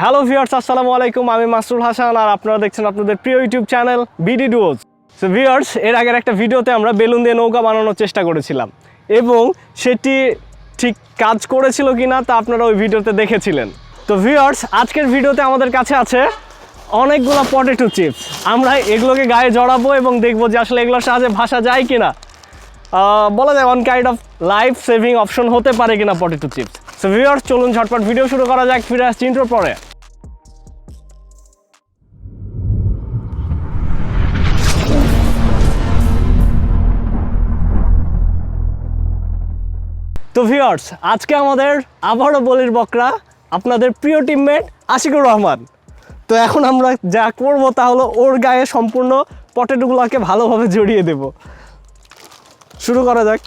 Hello viewers, আসসালামু আলাইকুম। আমি মাসরুল হাসান আর আপনারা দেখছেন আপনাদের প্রিয় YouTube channel BD Duos. So viewers, এর আগের একটা ভিডিওতে আমরা বেলুন দিয়ে নৌকা বানানোর চেষ্টা করেছিলাম এবং সেটি ঠিক কাজ করেছিল কিনা তা আপনারা ওই ভিডিওতে দেখেছিলেন। তো ভিউয়ার্স, আজকের ভিডিওতে আমাদের কাছে আছে অনেকগুলো পটেটো চিপস। আমরা এগুলোকে গায়ে জড়াবো এবং দেখবো যে আসলে এগুলোর সাহায্যে ভাসা যায় কিনা। বলা যায় one kind of life saving option হতে পারে কিনা পটেটো চিপস। সো ভিউয়ার্স, চলুন ঝটপট ভিডিও শুরু করা যাক। ফিরে আসছি ইন্ট্রোর পরে। তো ভিউয়ার্স, আজকে আমাদের আবারও বলির বকরা আপনাদের প্রিয় টিমমেট আশিকুর রহমান। তো এখন আমরা যা করব তা হলো ওর গায়ে সম্পূর্ণ পটেটোগুলোকে ভালোভাবে জড়িয়ে দেব। শুরু করা যাক।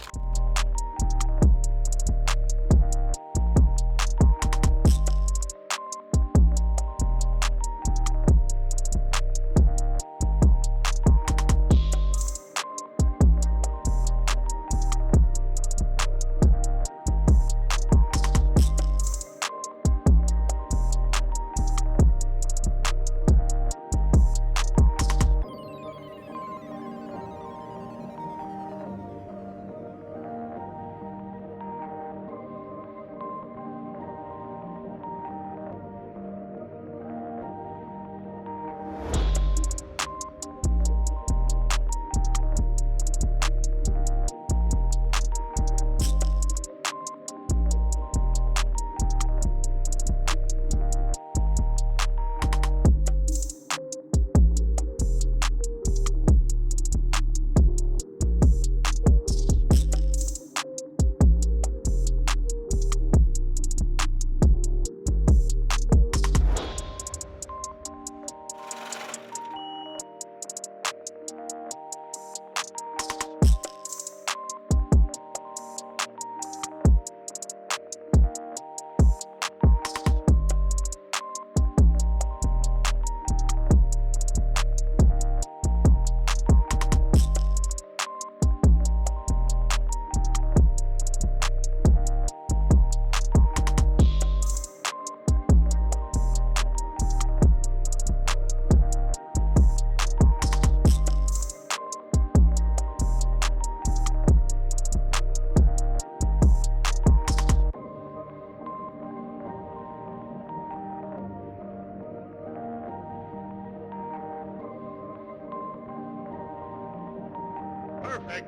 Perfect.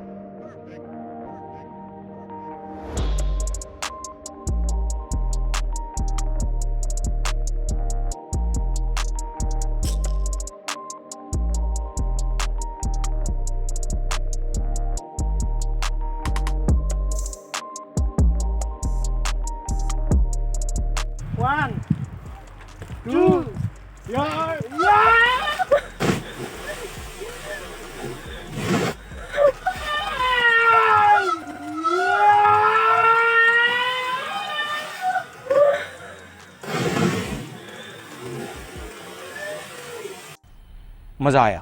One, two, yeah! मजा आया।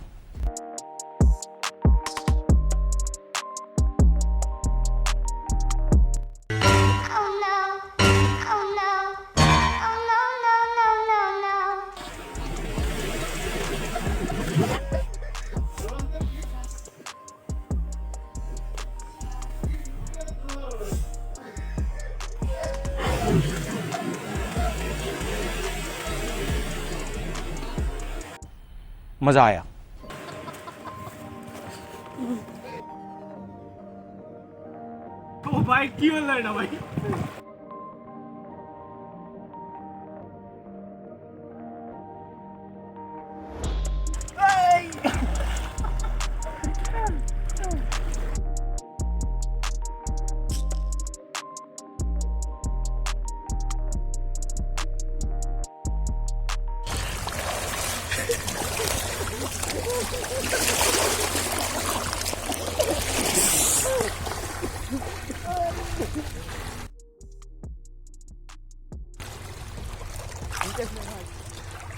मजा आया। ओ भाई की হলো এটা ভাই?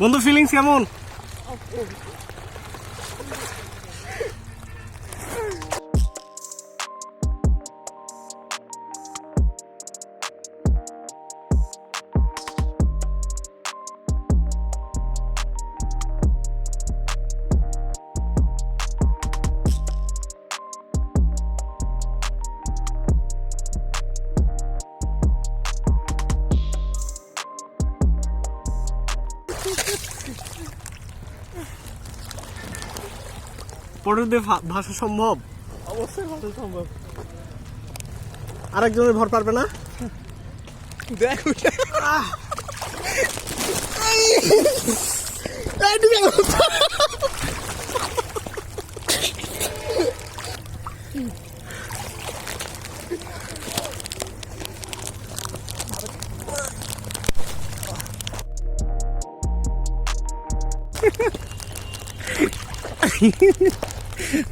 বন্ধু, ফিলিংস কেমন? পটল দিয়ে ভাসা সম্ভব? অবশ্যই ভাসা সম্ভব। আরেকজনের ভর পারবে না? দেখ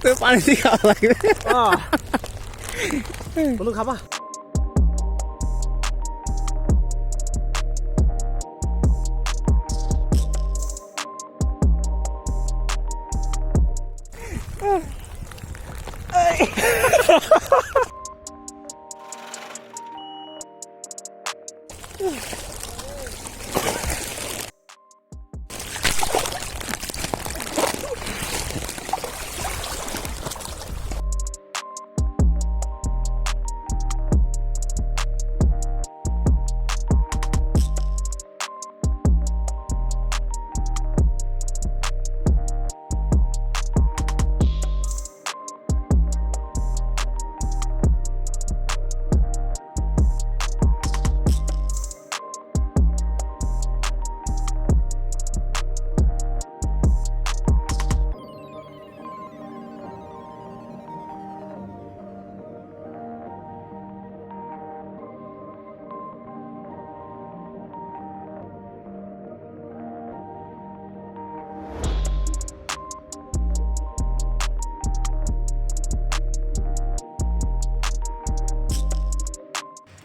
তো পানি দিয়ে খাওয়া লাগবে। বন্ধু খাবা?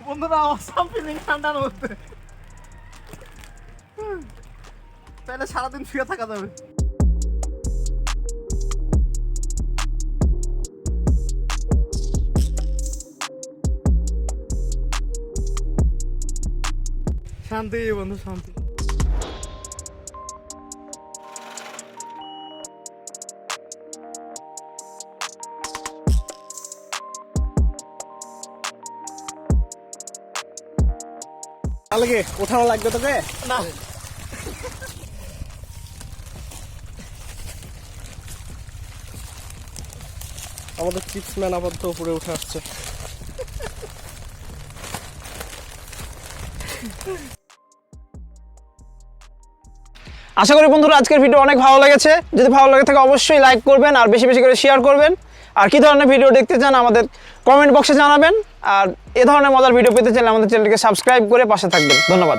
বন্ধুরা অসাম ফিলিং ঠান্ডার মধ্যে, তাহলে সারাদিন শুয়ে থাকা যাবে। শান্তি বন্ধু, শান্তি। লাগে ওঠানো লাগবে তোকে না, আমাদের চিপস ম্যান আপাতত উপরে উঠে আসছে। আশা করি বন্ধুরা আজকের ভিডিও অনেক ভালো লেগেছে। যদি ভালো লাগে থাকে অবশ্যই লাইক করবেন আর বেশি বেশি করে শেয়ার করবেন। আর কী ধরনের ভিডিও দেখতে চান আমাদের কমেন্ট বক্সে জানাবেন। আর এ ধরনের মজার ভিডিও পেতে চাইলে আমাদের চ্যানেলকে সাবস্ক্রাইব করে পাশে থাকবেন। ধন্যবাদ।